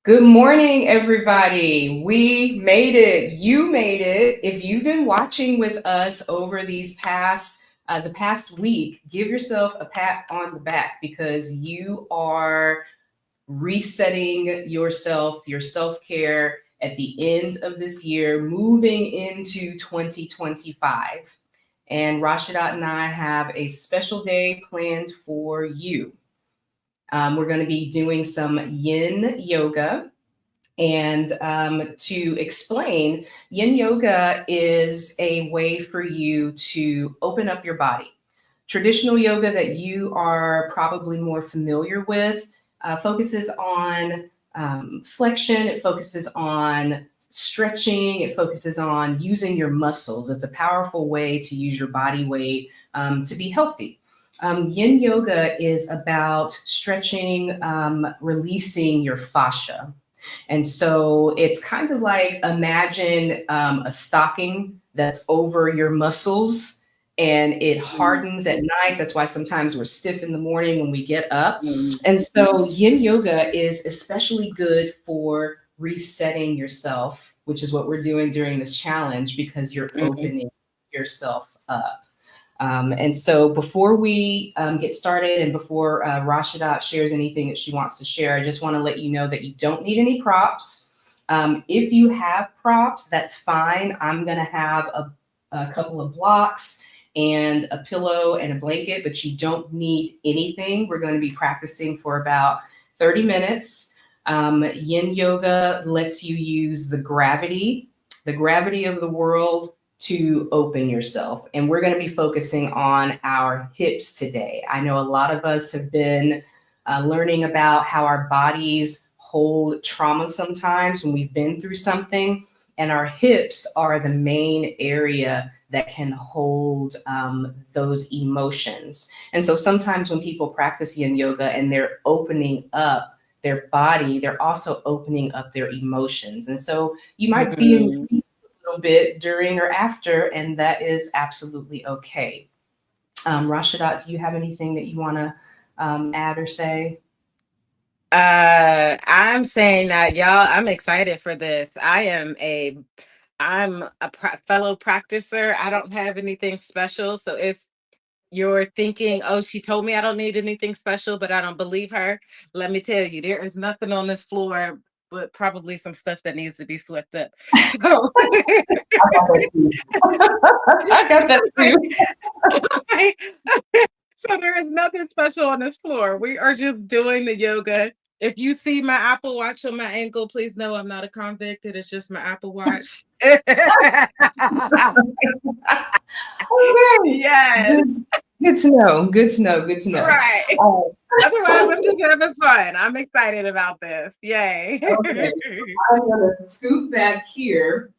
Good morning, everybody. We made it. You made it. If you've been watching with us over the past week, give yourself a pat on the back because you are resetting yourself, your self-care at the end of this year, moving into 2025. And Rashadat and I have a special day planned for you. We're going to be doing some yin yoga. And to explain, yin yoga is a way for you to open up your body. Traditional yoga that you are probably more familiar with focuses on flexion, it focuses on stretching, it focuses on using your muscles. It's a powerful way to use your body weight to be healthy. Yin yoga is about stretching, releasing your fascia. And so it's kind of like imagine a stocking that's over your muscles and it hardens at night. That's why sometimes we're stiff in the morning when we get up. And so yin yoga is especially good for resetting yourself, which is what we're doing during this challenge because you're Mhm. opening yourself up. And so before we get started and before Rashadat shares anything that she wants to share, I just want to let you know that you don't need any props. If you have props, that's fine. I'm going to have a couple of blocks and a pillow and a blanket, but you don't need anything. We're going to be practicing for about 30 minutes. Yin yoga lets you use the gravity of the world to open yourself. And we're going to be focusing on our hips today. I know a lot of us have been learning about how our bodies hold trauma sometimes when we've been through something. And our hips are the main area that can hold those emotions. And so sometimes when people practice yin yoga and they're opening up their body, they're also opening up their emotions. And so you might be in Mhm. little bit during or after, and that is absolutely okay. Rashadat, do you have anything that you want to add or say? I'm saying that y'all, I'm excited for this. I'm a fellow practicer. I don't have anything special. So if you're thinking, oh, she told me I don't need anything special, but I don't believe her, let me tell you, there is nothing on this floor but probably some stuff that needs to be swept up. So I got that too. I got that too. so there is nothing special on this floor. We are just doing the yoga. If you see my Apple Watch on my ankle, please know I'm not a convict. It is just my Apple Watch. Okay. Yes, Good to know. Good to know. Good to know. right. Uh, Otherwise, I'm just having fun. I'm excited about this. Yay. okay. I'm going to scoot back here.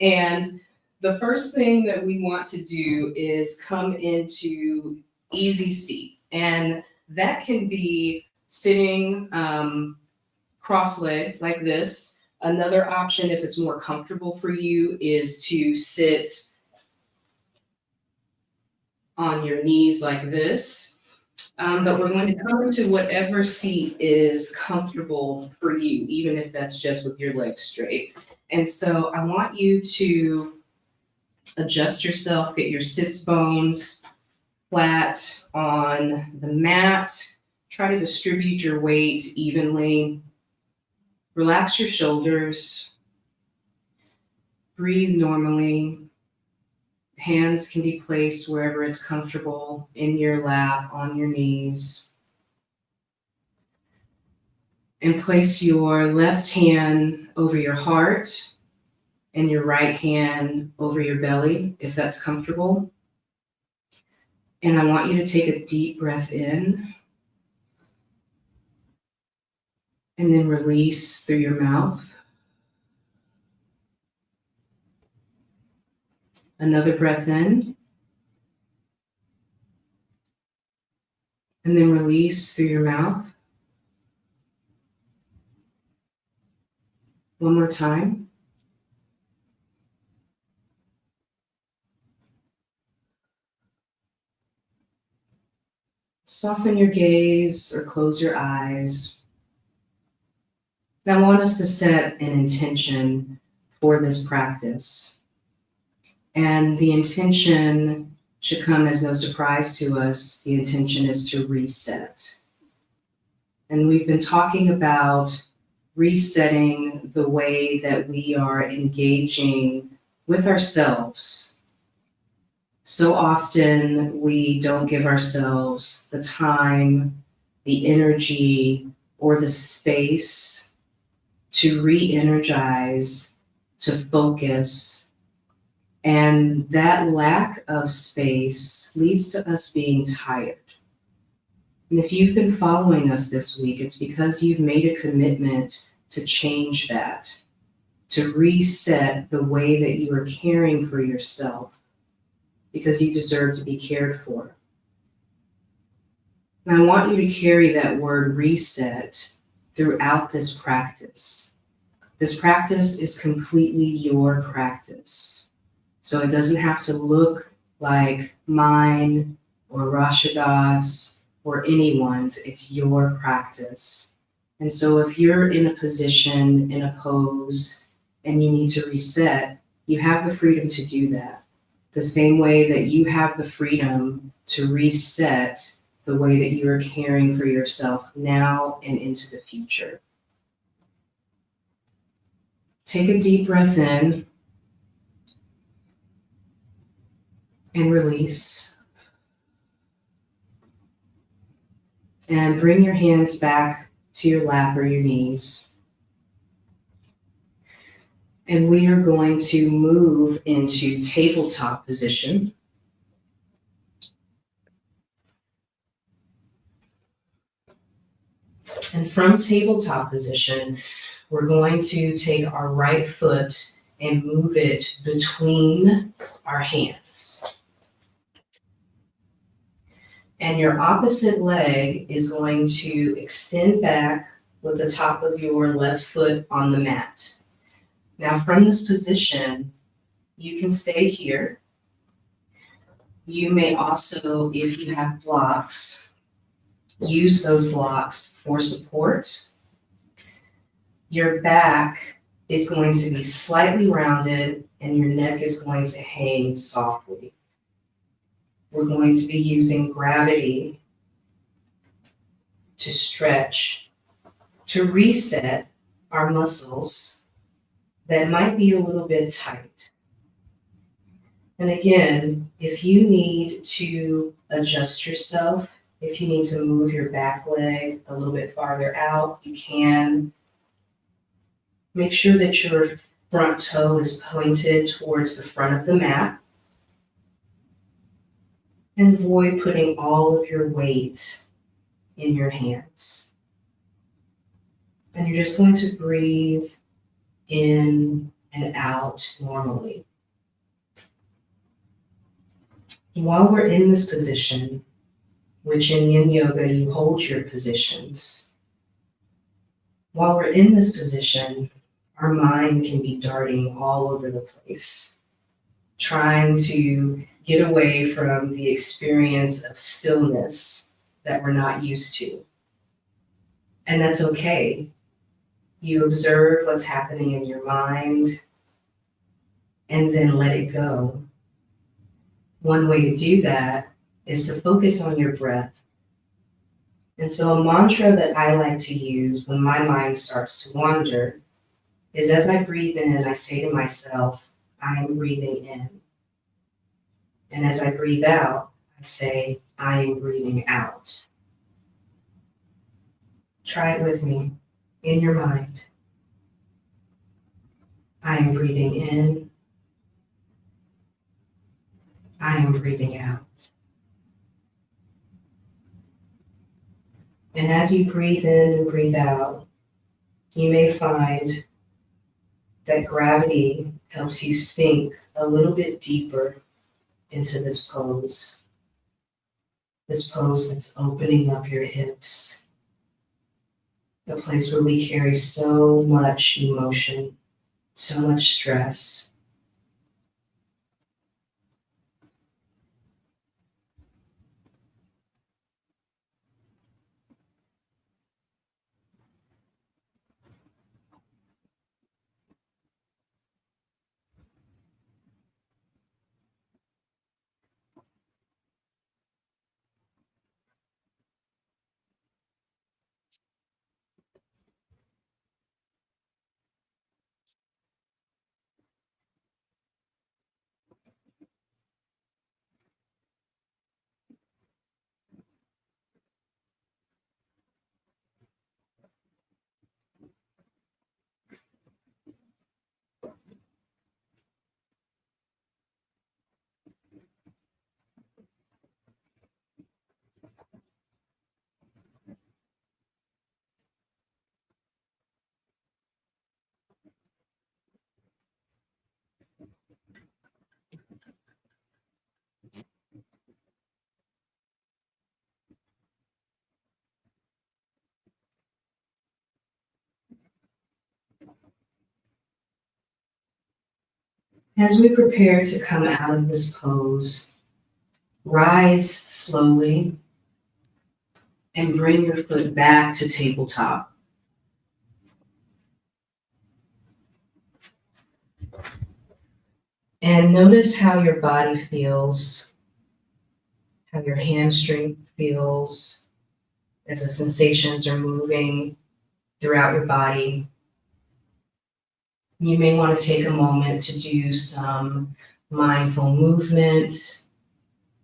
And the first thing that we want to do is come into easy seat. And that can be sitting cross-legged like this. Another option, if it's more comfortable for you, is to sit on your knees like this. But we're going to come into whatever seat is comfortable for you, even if that's just with your legs straight. And so I want you to adjust yourself, get your sits bones flat on the mat. Try to distribute your weight evenly. Relax your shoulders. Breathe normally. Hands can be placed wherever it's comfortable in your lap, on your knees. And place your left hand over your heart and your right hand over your belly, if that's comfortable. And I want you to take a deep breath in and then release through your mouth. Another breath in and then release through your mouth. One more time. Soften your gaze or close your eyes. Now, I want us to set an intention for this practice. And the intention should come as no surprise to us. The intention is to reset. And we've been talking about resetting the way that we are engaging with ourselves. So often we don't give ourselves the time, the energy, or the space to re-energize, to focus. And that lack of space leads to us being tired. And if you've been following us this week, it's because you've made a commitment to change that, to reset the way that you are caring for yourself, because you deserve to be cared for. And I want you to carry that word reset throughout this practice. This practice is completely your practice. So it doesn't have to look like mine or Rashada's or anyone's. It's your practice. And so if you're in a position, in a pose, and you need to reset, you have the freedom to do that. The same way that you have the freedom to reset the way that you are caring for yourself now and into the future. Take a deep breath in and release. And bring your hands back to your lap or your knees. And we are going to move into tabletop position. And from tabletop position, we're going to take our right foot and move it between our hands. And your opposite leg is going to extend back with the top of your left foot on the mat. Now, from this position, you can stay here. You may also, if you have blocks, use those blocks for support. Your back is going to be slightly rounded and your neck is going to hang softly. We're going to be using gravity to stretch, to reset our muscles that might be a little bit tight. And again, if you need to adjust yourself, if you need to move your back leg a little bit farther out, you can. Make sure that your front toe is pointed towards the front of the mat. And avoid putting all of your weight in your hands. And you're just going to breathe in and out normally. While we're in this position, which in Yin Yoga you hold your positions, while we're in this position, our mind can be darting all over the place, trying to get away from the experience of stillness that we're not used to. And that's okay. You observe what's happening in your mind and then let it go. One way to do that is to focus on your breath. And so a mantra that I like to use when my mind starts to wander is, as I breathe in, I say to myself, I am breathing in. And as I breathe out, I say, I am breathing out. Try it with me in your mind. I am breathing in. I am breathing out. And as you breathe in and breathe out, you may find that gravity helps you sink a little bit deeper into this pose that's opening up your hips, a place where we carry so much emotion, so much stress. As we prepare to come out of this pose, rise slowly and bring your foot back to tabletop. And notice how your body feels, how your hamstring feels as the sensations are moving throughout your body. You may want to take a moment to do some mindful movement,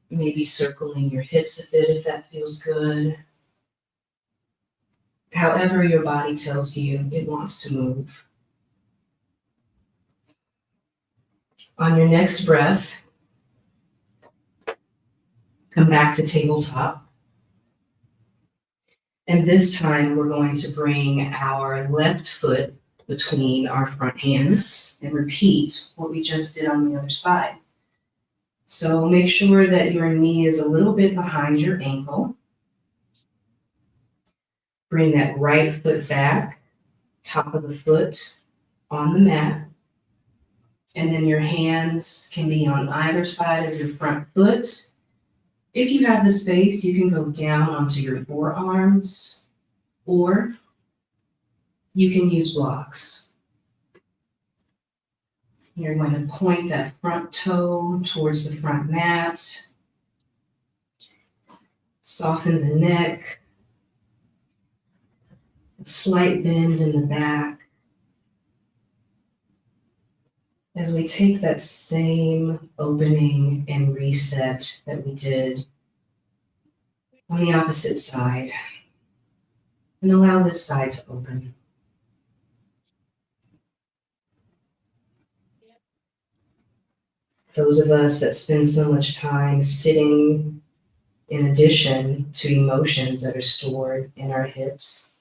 maybe circling your hips a bit if that feels good. However your body tells you it wants to move. On your next breath, come back to tabletop. And this time we're going to bring our left foot between our front hands and repeat what we just did on the other side. So make sure that your knee is a little bit behind your ankle. Bring that right foot back, top of the foot on the mat. And then your hands can be on either side of your front foot. If you have the space, you can go down onto your forearms, or you can use blocks. You're going to point that front toe towards the front mat. Soften the neck. A slight bend in the back. As we take that same opening and reset that we did on the opposite side, and allow this side to open. Those of us that spend so much time sitting, in addition to emotions that are stored in our hips,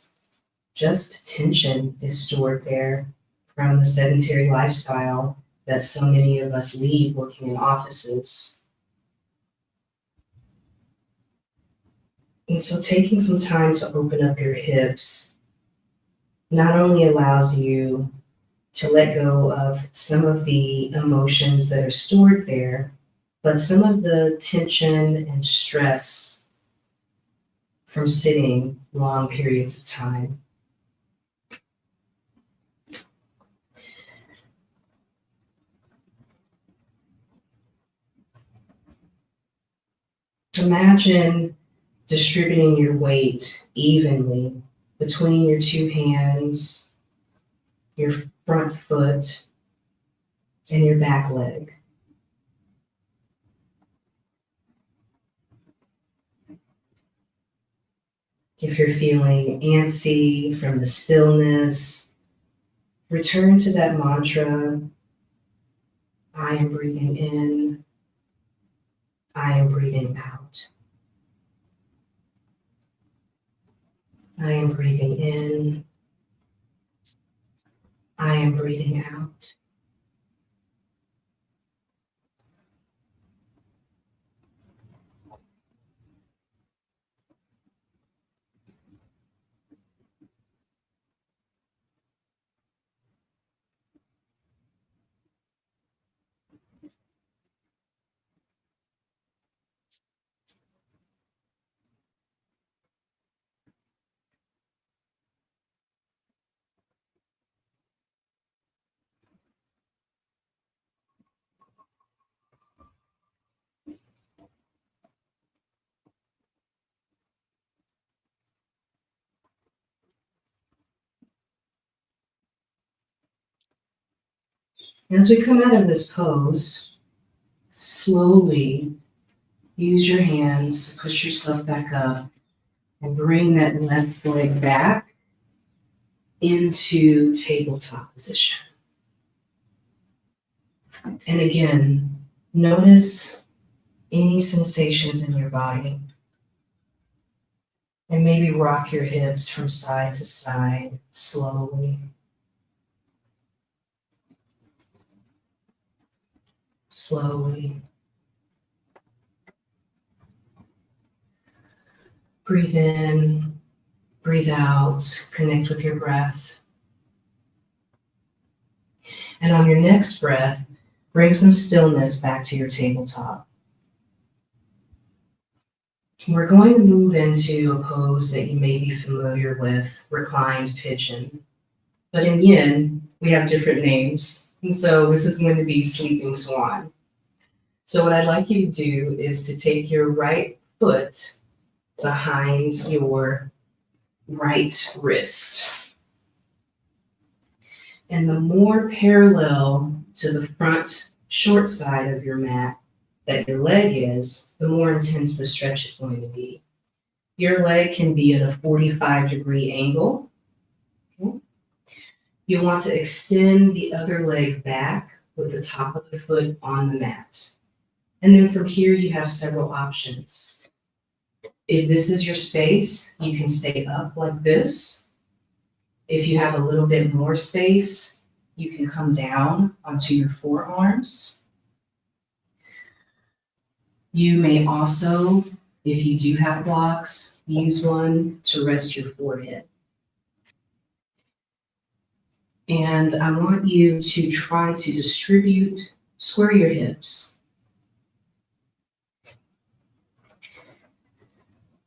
just tension is stored there from the sedentary lifestyle that so many of us lead working in offices. And so taking some time to open up your hips not only allows you to let go of some of the emotions that are stored there, but some of the tension and stress from sitting long periods of time. Imagine distributing your weight evenly between your two hands, your front foot, and your back leg. If you're feeling antsy from the stillness, return to that mantra, I am breathing in, I am breathing out. I am breathing in, I am breathing out. As we come out of this pose, slowly use your hands to push yourself back up and bring that left leg back into tabletop position. And again, notice any sensations in your body. And maybe rock your hips from side to side slowly. Slowly. Breathe in, breathe out, connect with your breath. And on your next breath, Bring some stillness back to your tabletop. We're going to move into a pose that you may be familiar with, reclined pigeon. But in yin, we have different names. And so this is going to be sleeping swan. So what I'd like you to do is to take your right foot behind your right wrist. And the more parallel to the front short side of your mat that your leg is, the more intense the stretch is going to be. Your leg can be at a 45-degree angle. Okay. You'll want to extend the other leg back with the top of the foot on the mat. And then from here, you have several options. If this is your space, you can stay up like this. If you have a little bit more space, you can come down onto your forearms. You may also, if you do have blocks, use one to rest your forehead. And I want you to try to square your hips.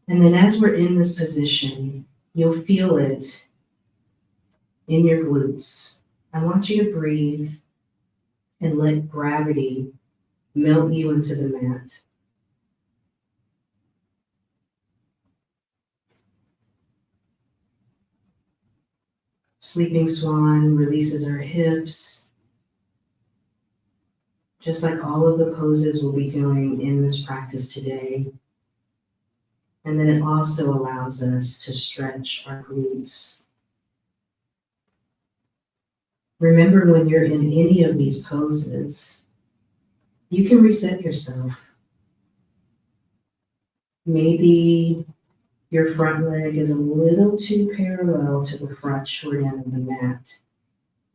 And then as we're in this position, you'll feel it in your glutes. I want you to breathe and let gravity melt you into the mat. Sleeping swan releases our hips, just like all of the poses we'll be doing in this practice today. And then it also allows us to stretch our glutes. Remember, when you're in any of these poses, you can reset yourself. Maybe your front leg is a little too parallel to the front short end of the mat,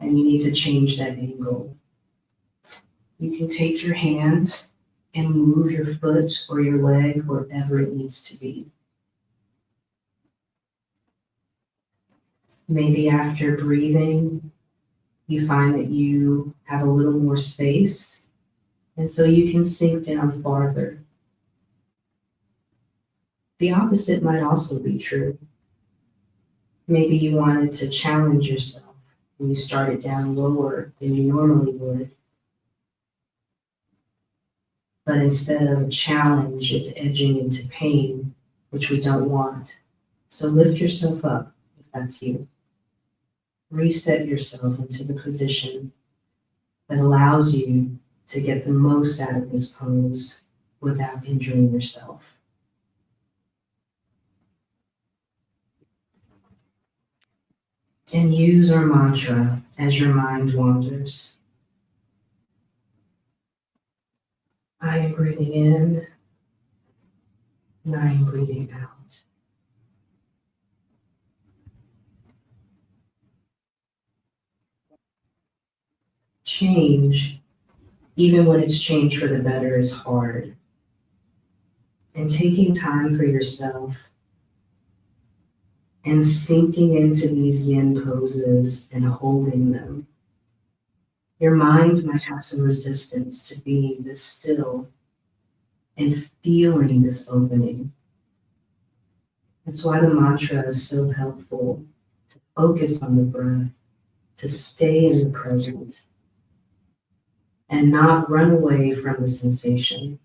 and you need to change that angle. You can take your hand and move your foot or your leg wherever it needs to be. Maybe after breathing, you find that you have a little more space, and so you can sink down farther. The opposite might also be true. Maybe you wanted to challenge yourself and you started down lower than you normally would. But instead of a challenge, it's edging into pain, which we don't want. So lift yourself up if that's you. Reset yourself into the position that allows you to get the most out of this pose without injuring yourself. And use our mantra as your mind wanders. I am breathing in, and I am breathing out. Change, even when it's change for the better, is hard. And taking time for yourself and sinking into these yin poses and holding them. Your mind might have some resistance to being this still and feeling this opening. That's why the mantra is so helpful, to focus on the breath, to stay in the present, and not run away from the sensation.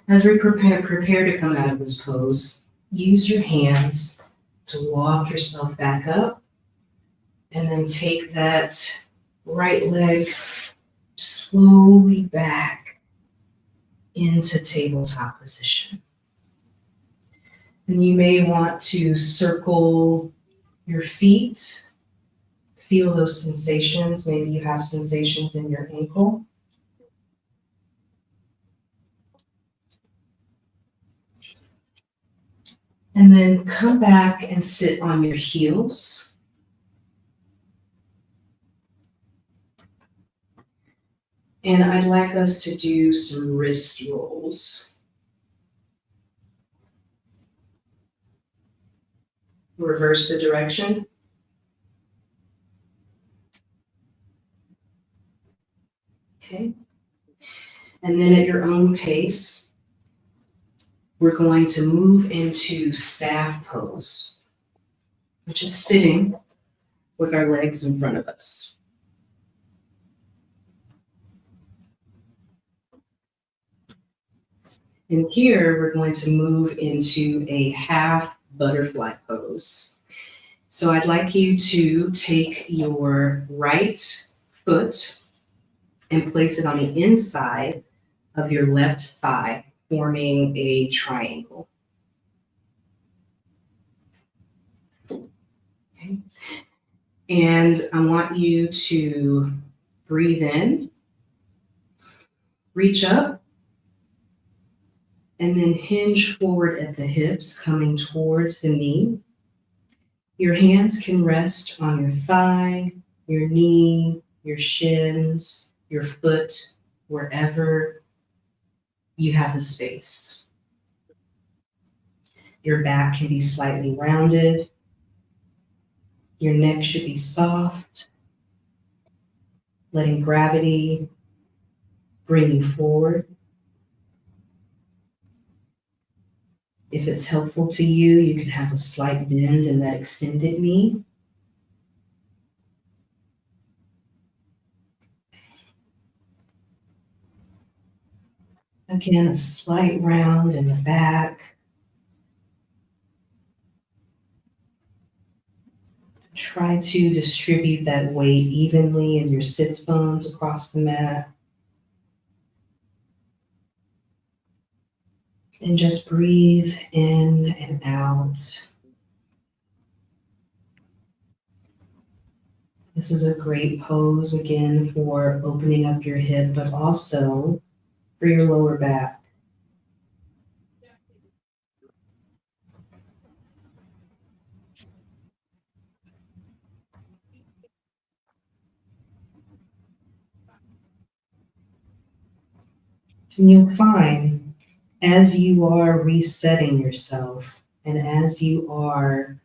As we prepare to come out of this pose, use your hands to walk yourself back up, and then take that right leg slowly back into tabletop position. And you may want to circle your feet, feel those sensations. Maybe you have sensations in your ankle. And then come back and sit on your heels. And I'd like us to do some wrist rolls. Reverse the direction. Okay. And then at your own pace, we're going to move into staff pose, which is sitting with our legs in front of us. And here we're going to move into a half butterfly pose. So I'd like you to take your right foot and place it on the inside of your left thigh, forming a triangle. Okay. And I want you to breathe in, reach up, and then hinge forward at the hips, coming towards the knee. Your hands can rest on your thigh, your knee, your shins, your foot, wherever you have the space. Your back can be slightly rounded. Your neck should be soft, letting gravity bring you forward. If it's helpful to you, you can have a slight bend in that extended knee. Again, a slight round in the back. Try to distribute that weight evenly in your sits bones across the mat. And just breathe in and out. This is a great pose, again, for opening up your hip, but also for your lower back. And you'll find as you are resetting yourself and as you are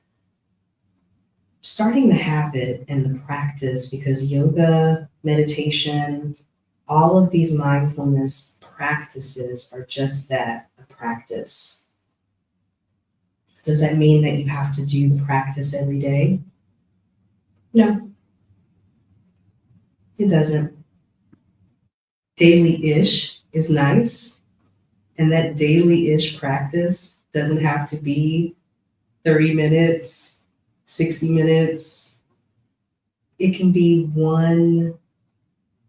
starting the habit and the practice, because yoga, meditation, all of these mindfulness practices are just that, a practice. Does that mean that you have to do the practice every day? No, it doesn't. Daily-ish is nice, and that daily-ish practice doesn't have to be 30 minutes, 60 minutes. It can be one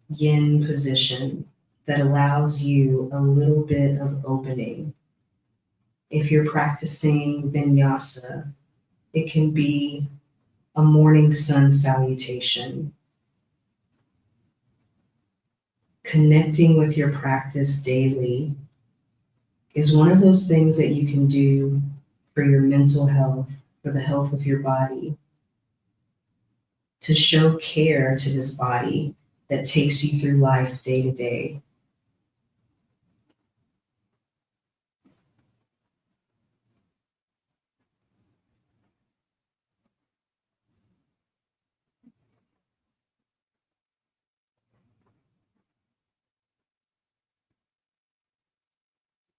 yin position that allows you a little bit of opening. If you're practicing vinyasa, it can be a morning sun salutation. Connecting with your practice daily is one of those things that you can do for your mental health, for the health of your body, to show care to this body that takes you through life day to day.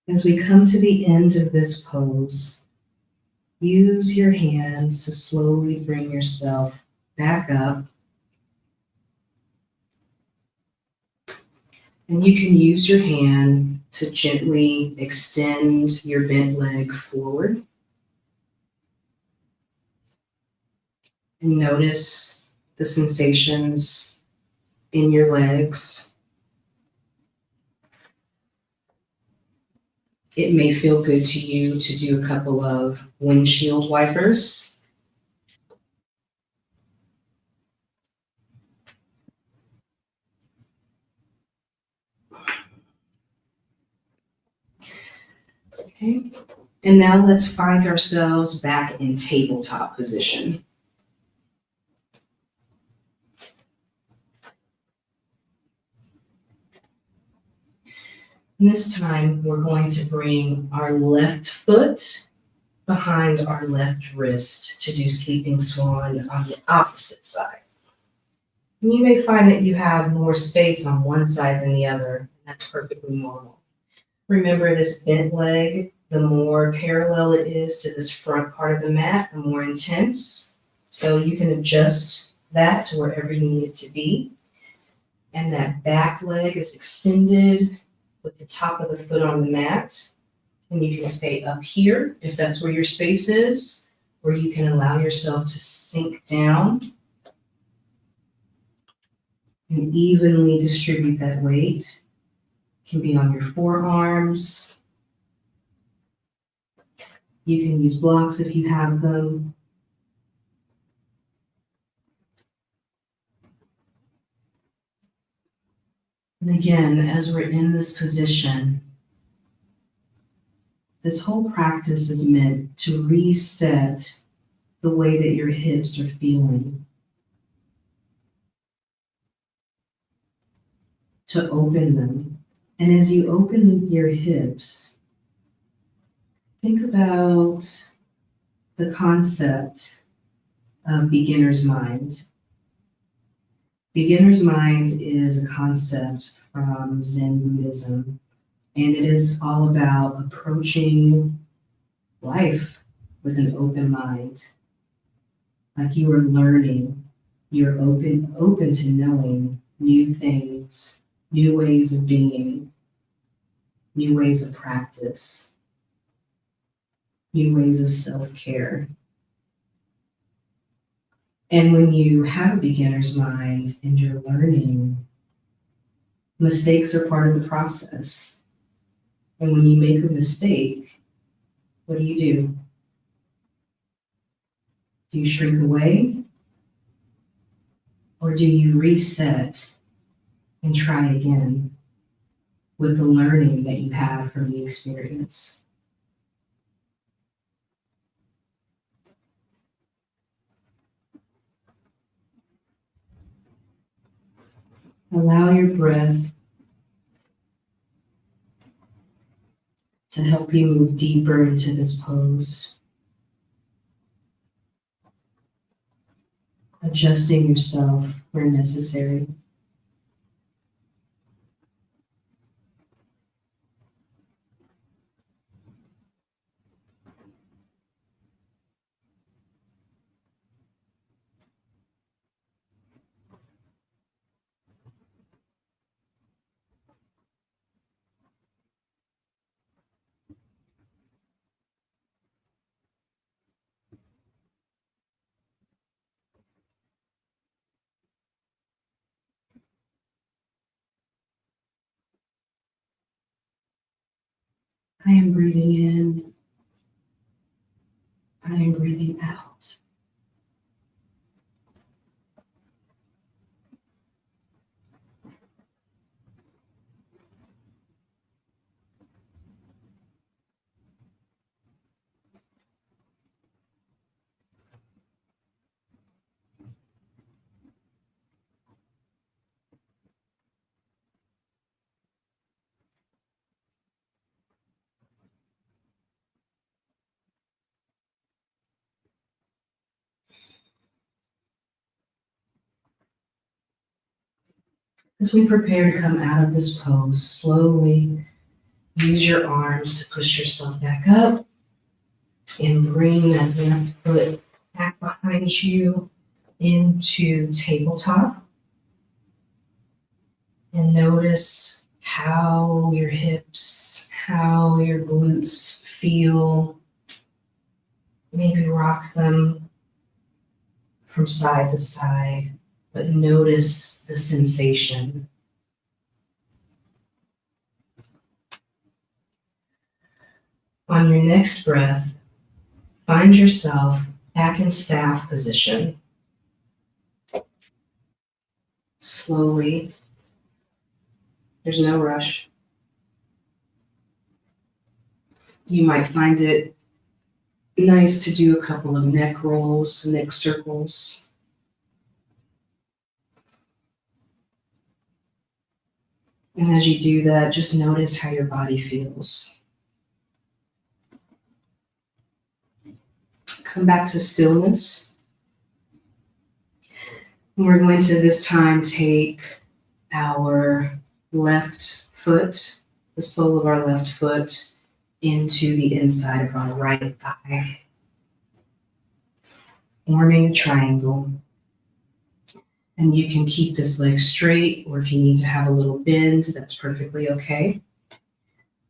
As we come to the end of this pose, use your hands to slowly bring yourself back up. And you can use your hand to gently extend your bent leg forward. And notice the sensations in your legs. It may feel good to you to do a couple of windshield wipers. Okay. And now let's find ourselves back in tabletop position. And this time we're going to bring our left foot behind our left wrist to do sleeping swan on the opposite side. And you may find that you have more space on one side than the other. That's perfectly normal. Remember, this bent leg, the more parallel it is to this front part of the mat, the more intense. So you can adjust that to wherever you need it to be. And that back leg is extended with the top of the foot on the mat. And you can stay up here if that's where your space is, or you can allow yourself to sink down and evenly distribute that weight. It can be on your forearms. You can use blocks if you have them. And again, as we're in this position, this whole practice is meant to reset the way that your hips are feeling, to open them. And as you open your hips, think about the concept of beginner's mind. Beginner's mind is a concept from Zen Buddhism, and it is all about approaching life with an open mind. Like you are learning, you're open to knowing new things, new ways of being, new ways of practice, new ways of self-care. And when you have a beginner's mind and you're learning, mistakes are part of the process. And when you make a mistake, what do? Do you shrink away? Or do you reset and try again with the learning that you have from the experience? Allow your breath to help you move deeper into this pose. Adjusting yourself where necessary. I am breathing in. I am breathing out. As we prepare to come out of this pose, slowly use your arms to push yourself back up and bring that left foot back behind you into tabletop. And notice how your hips, how your glutes feel. Maybe rock them from side to side, but notice the sensation. On your next breath, find yourself back in staff position. Slowly, there's no rush. You might find it nice to do a couple of neck rolls, neck circles. And as you do that, just notice how your body feels. Come back to stillness. And we're going to this time take our left foot, the sole of our left foot, into the inside of our right thigh, forming a triangle. And you can keep this leg straight, or if you need to have a little bend, that's perfectly okay.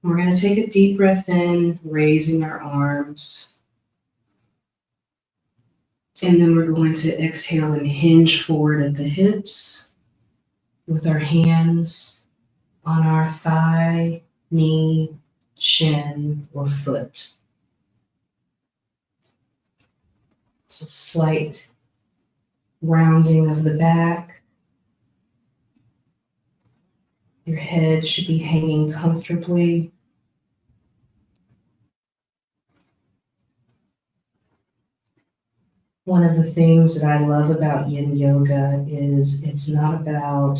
We're going to take a deep breath in, raising our arms. And then we're going to exhale and hinge forward at the hips with our hands on our thigh, knee, shin, or foot. So slight rounding of the back. Your head should be hanging comfortably. One of the things that I love about yin yoga is it's not about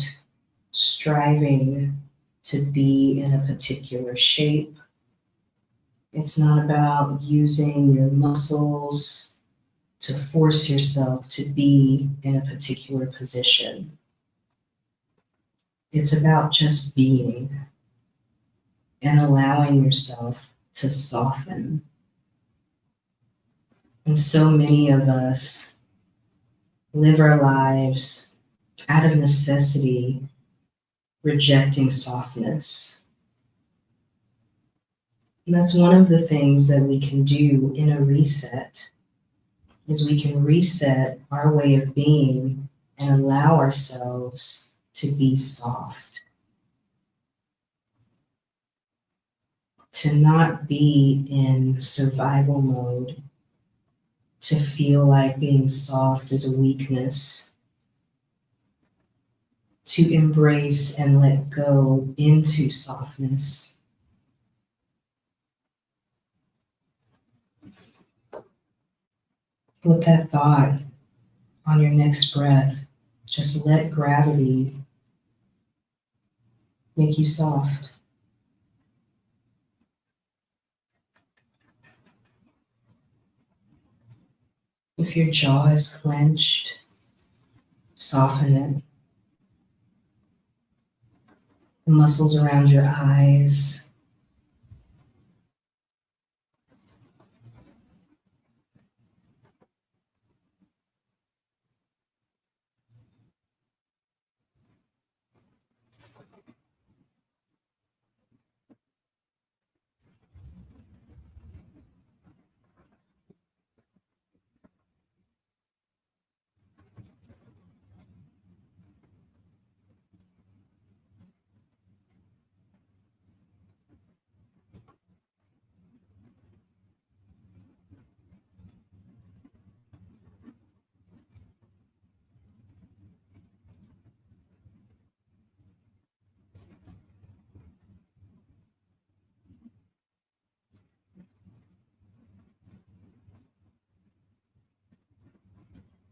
striving to be in a particular shape. It's not about using your muscles to force yourself to be in a particular position. It's about just being and allowing yourself to soften. And so many of us live our lives out of necessity, rejecting softness. And that's one of the things that we can do in a reset, is we can reset our way of being and allow ourselves to be soft. To not be in survival mode, to feel like being soft is a weakness, to embrace and let go into softness. With that thought, on your next breath, just let gravity make you soft. If your jaw is clenched, soften it. The muscles around your eyes.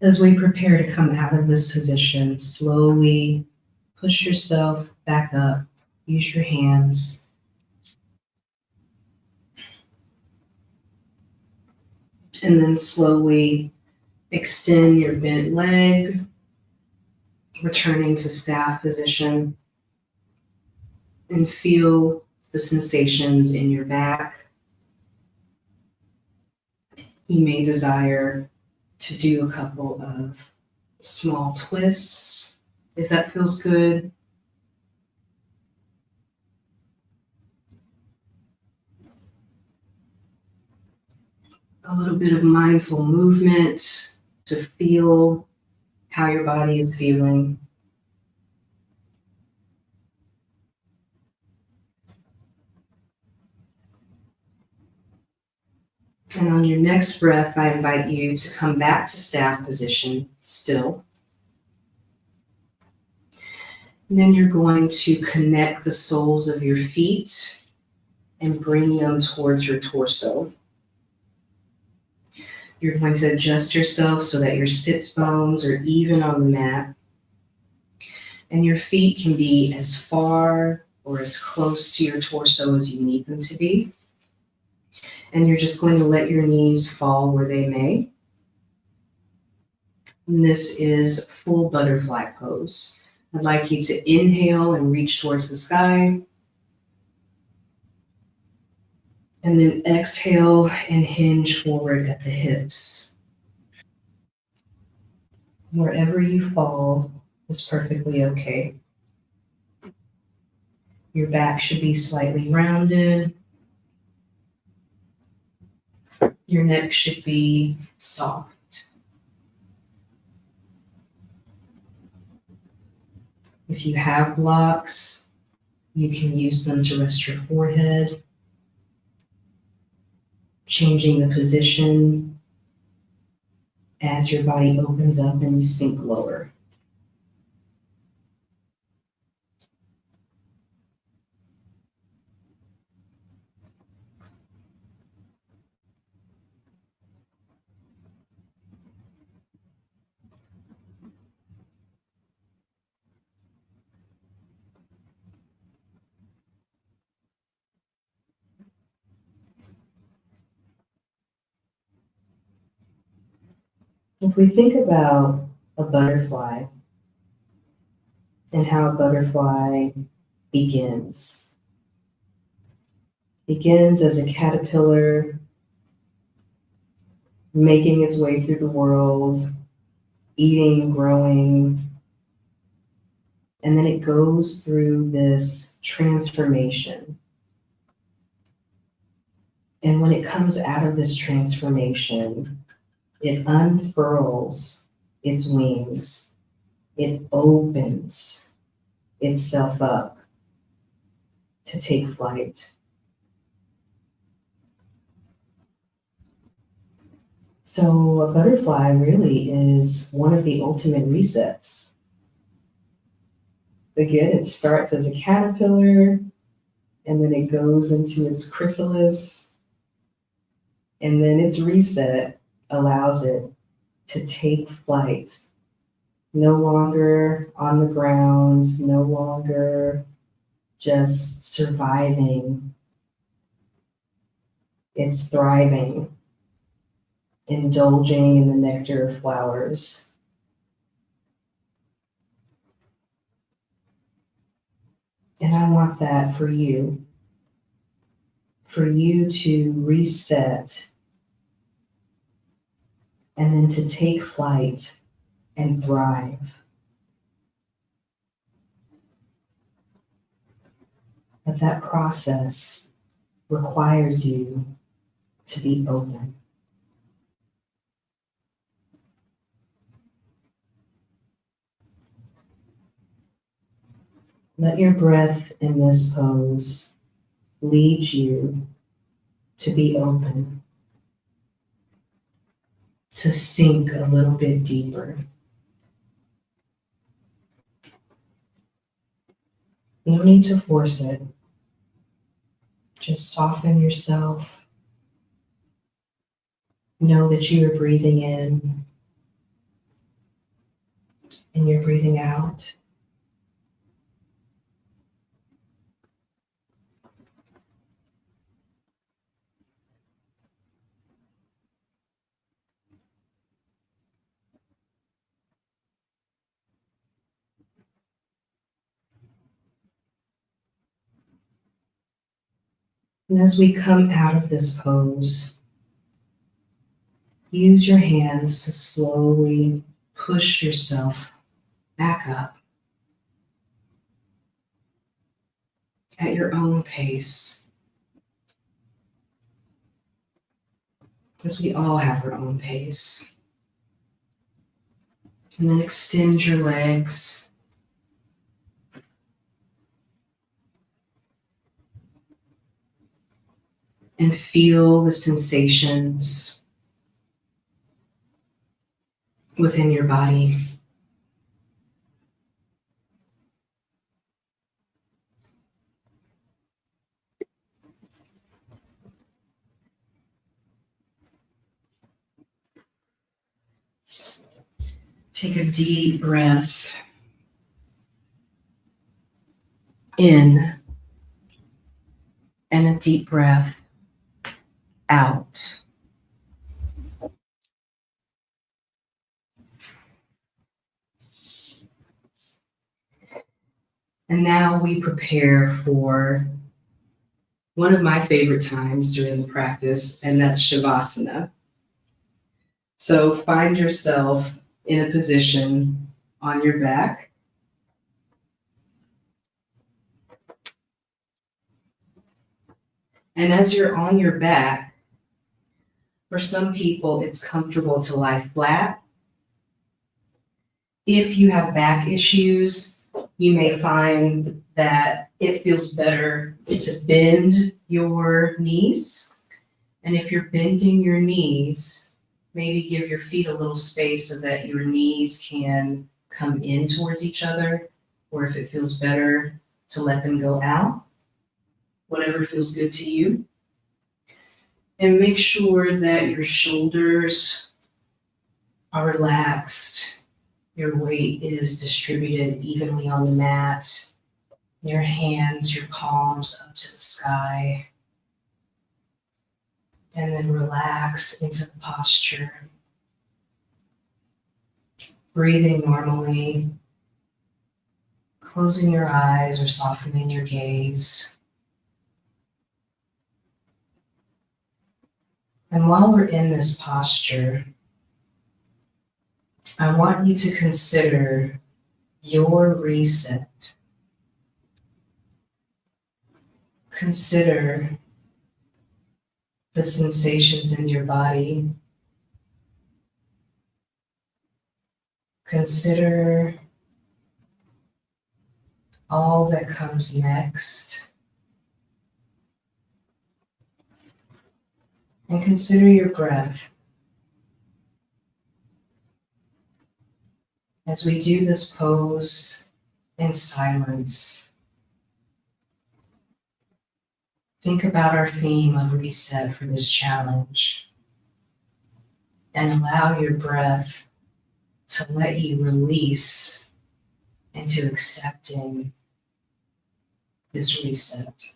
As we prepare to come out of this position, slowly push yourself back up. Use your hands. And then slowly extend your bent leg, returning to staff position. And feel the sensations in your back. You may desire to do a couple of small twists, if that feels good. A little bit of mindful movement to feel how your body is feeling. And on your next breath, I invite you to come back to staff position still. And then you're going to connect the soles of your feet and bring them towards your torso. You're going to adjust yourself so that your sits bones are even on the mat. And your feet can be as far or as close to your torso as you need them to be. And you're just going to let your knees fall where they may. And this is full butterfly pose. I'd like you to inhale and reach towards the sky. And then exhale and hinge forward at the hips. Wherever you fall is perfectly okay. Your back should be slightly rounded. Your neck should be soft. If you have blocks, you can use them to rest your forehead, changing the position as your body opens up and you sink lower. If we think about a butterfly and how a butterfly begins as a caterpillar making its way through the world, eating, growing, and then it goes through this transformation. And when it comes out of this transformation, it unfurls its wings. It opens itself up to take flight. So a butterfly really is one of the ultimate resets. Again, it starts as a caterpillar, and then it goes into its chrysalis, and then its reset allows it to take flight. No longer on the ground, no longer just surviving. It's thriving, indulging in the nectar of flowers. And I want that for you to reset and then to take flight and thrive. But that process requires you to be open. Let your breath in this pose lead you to be open, to sink a little bit deeper. No need to force it. Just soften yourself. Know that you are breathing in and you're breathing out. And as we come out of this pose, use your hands to slowly push yourself back up at your own pace. Because we all have our own pace. And then extend your legs. and feel the sensations within your body. Take a deep breath in and a deep breath out. And now we prepare for one of my favorite times during the practice, and that's Shavasana. So find yourself in a position on your back. And as you're on your back, for some people, it's comfortable to lie flat. If you have back issues, you may find that it feels better to bend your knees. And if you're bending your knees, maybe give your feet a little space so that your knees can come in towards each other, or if it feels better to let them go out, whatever feels good to you. And make sure that your shoulders are relaxed. Your weight is distributed evenly on the mat. Your hands, your palms up to the sky. And then relax into the posture. Breathing normally. Closing your eyes or softening your gaze. And while we're in this posture, I want you to consider your reset. Consider the sensations in your body. Consider all that comes next. And consider your breath. As we do this pose in silence, think about our theme of reset for this challenge and allow your breath to let you release into accepting this reset.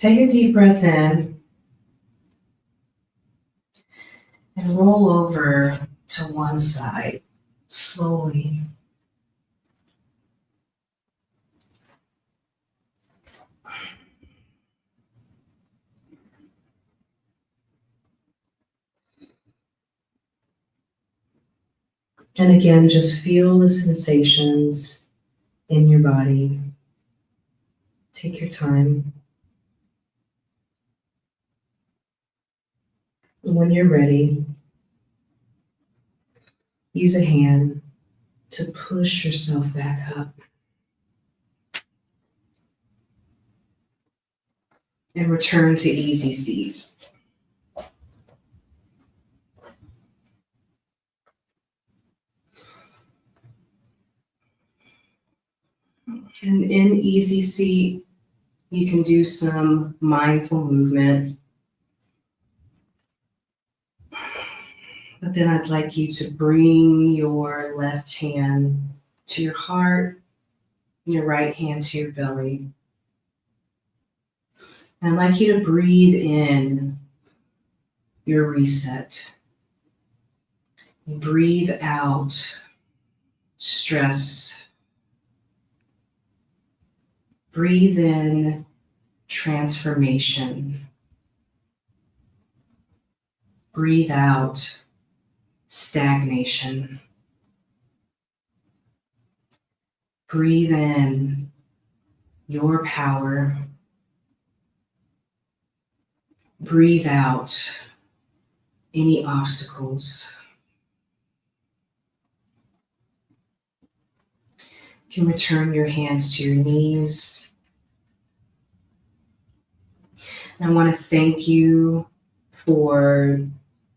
Take a deep breath in and roll over to one side slowly. And again, just feel the sensations in your body. Take your time. When you're ready, use a hand to push yourself back up and return to easy seat. And in easy seat, you can do some mindful movement. But then I'd like you to bring your left hand to your heart and your right hand to your belly. And I'd like you to breathe in your reset. And breathe out stress. Breathe in transformation. Breathe out stagnation. Breathe in your power. Breathe out any obstacles. You can return your hands to your knees. And I want to thank you for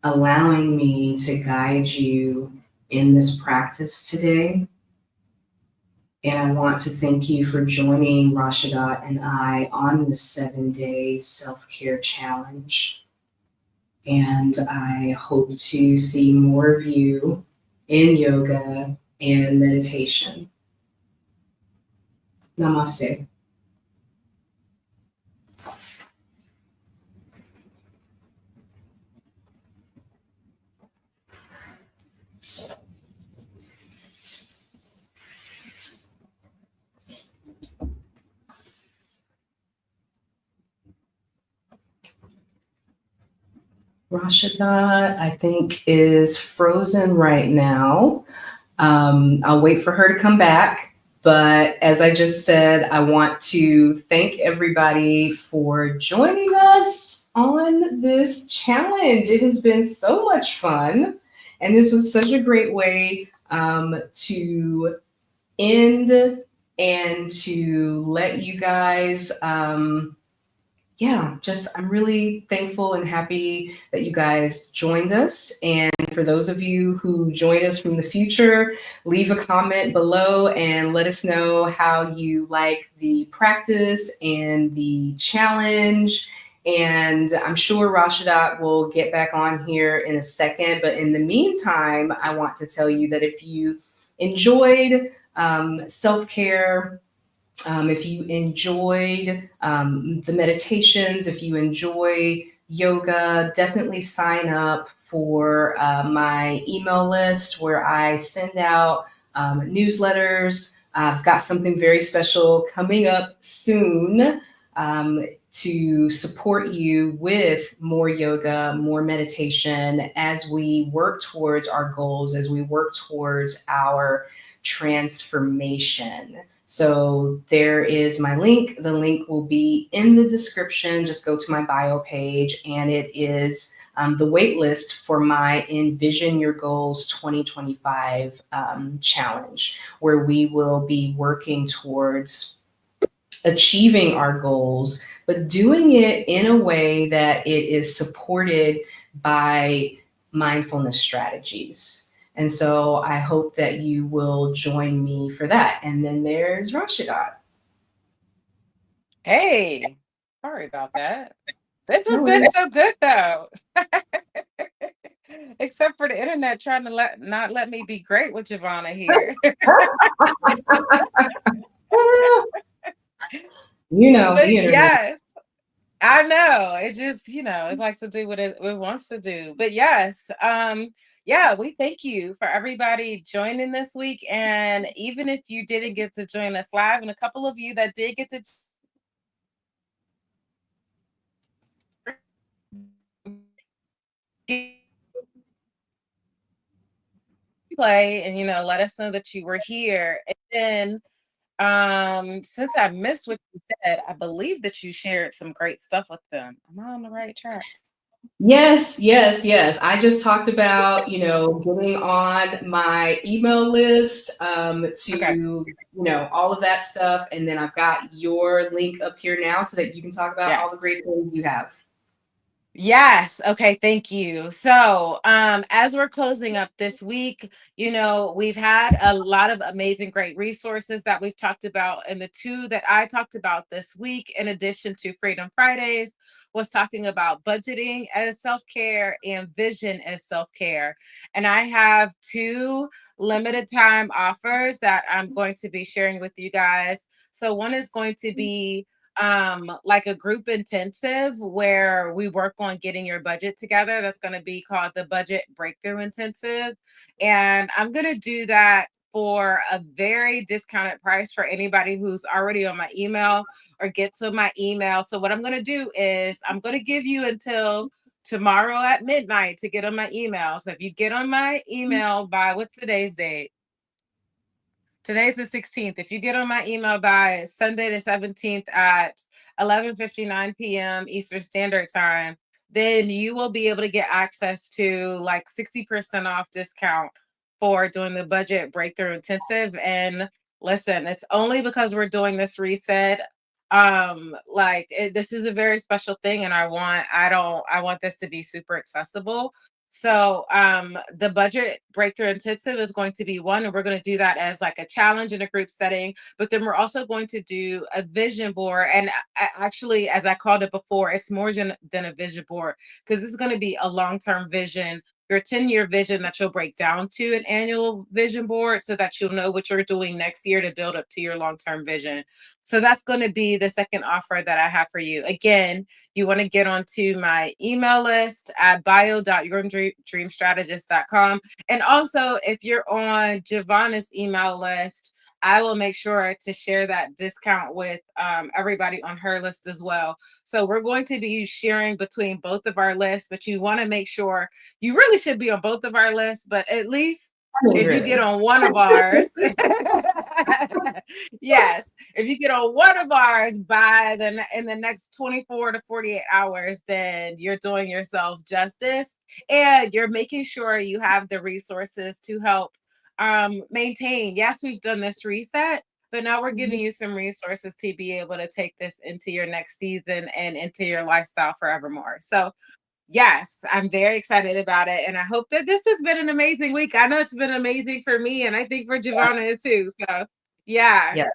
allowing me to guide you in this practice today. And I want to thank you for joining Rashadat and I on this 7-day self-care challenge. And I hope to see more of you in yoga and meditation. Namaste. Rashida, I think, is frozen right now. I'll wait for her to come back. But as I just said, I want to thank everybody for joining us on this challenge. It has been so much fun. And this was such a great way to end and to let you guys I'm really thankful and happy that you guys joined us. And for those of you who join us from the future, leave a comment below and let us know how you like the practice and the challenge. And I'm sure Rashadat will get back on here in a second. But in the meantime, I want to tell you that if you enjoyed self-care, if you enjoyed the meditations, if you enjoy yoga, definitely sign up for my email list where I send out newsletters. I've got something very special coming up soon to support you with more yoga, more meditation as we work towards our goals, as we work towards our transformation. So there is my link. The link will be in the description. Just go to my bio page, and it is the wait list for my Envision Your Goals 2025 challenge, where we will be working towards achieving our goals, but doing it in a way that it is supported by mindfulness strategies. And so I hope that you will join me for that. And then there's Rashidat. Hey, sorry about that. This has No been worries. so good though. Except for the internet trying to not let me be great with Giovanna here. You know, the But internet. yes, I know. It just, it likes to do what it wants to do. But yes, yeah, we thank you for everybody joining this week. And even if you didn't get to join us live, and a couple of you that did get to play and let us know that you were here. And then since I missed what you said, I believe that you shared some great stuff with them. Am I on the right track? Yes, yes, yes. I just talked about, getting on my email list, Okay. all of that stuff. And then I've got your link up here now so that you can talk about all the Yes. great things you have. Yes. Okay. Thank you. So, as we're closing up this week, we've had a lot of amazing, great resources that we've talked about. And the two that I talked about this week, in addition to Freedom Fridays, was talking about budgeting as self care and vision as self care. And I have two limited time offers that I'm going to be sharing with you guys. So, one is going to be like a group intensive where we work on getting your budget together. That's going to be called the Budget Breakthrough Intensive, and I'm going to do that for a very discounted price for anybody who's already on my email or gets on my email. So what I'm going to do is I'm going to give you until tomorrow at midnight to get on my email. So if you get on my email by, what's today's date? Today's the 16th. If you get on my email by Sunday the 17th at 11:59 p.m. Eastern Standard Time, then you will be able to get access to like 60% off discount for doing the Budget Breakthrough Intensive. And listen, it's only because we're doing this reset. This is a very special thing, and I want this to be super accessible. So the Budget Breakthrough Intensive is going to be one, and we're going to do that as like a challenge in a group setting. But then we're also going to do a vision board. And actually, as I called it before, it's more than a vision board, because this is going to be a long-term vision, your 10-year vision that you'll break down to an annual vision board so that you'll know what you're doing next year to build up to your long-term vision. So that's going to be the second offer that I have for you. Again, you want to get onto my email list at bio.yourdreamstrategist.com. And also, if you're on Giovanna's email list, I will make sure to share that discount with everybody on her list as well. So we're going to be sharing between both of our lists, but you want to make sure you really should be on both of our lists, but at least I mean, if you get really. on one of ours, yes, if you get on one of ours in the next 24 to 48 hours, then you're doing yourself justice, and you're making sure you have the resources to help maintain. Yes, we've done this reset, but now we're giving you some resources to be able to take this into your next season and into your lifestyle forevermore. So yes, I'm very excited about it. And I hope that this has been an amazing week. I know it's been amazing for me, and I think for Giovanna too. So, yeah. Yeah.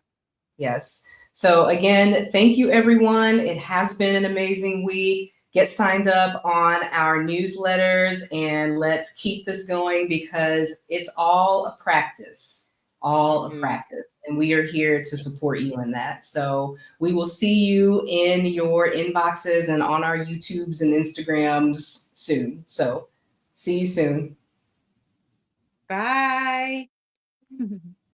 Yes. So again, thank you everyone. It has been an amazing week. Get signed up on our newsletters and let's keep this going because it's all a practice, all a Mhm. practice. And we are here to support you in that. So we will see you in your inboxes and on our YouTubes and Instagrams soon. So see you soon. Bye.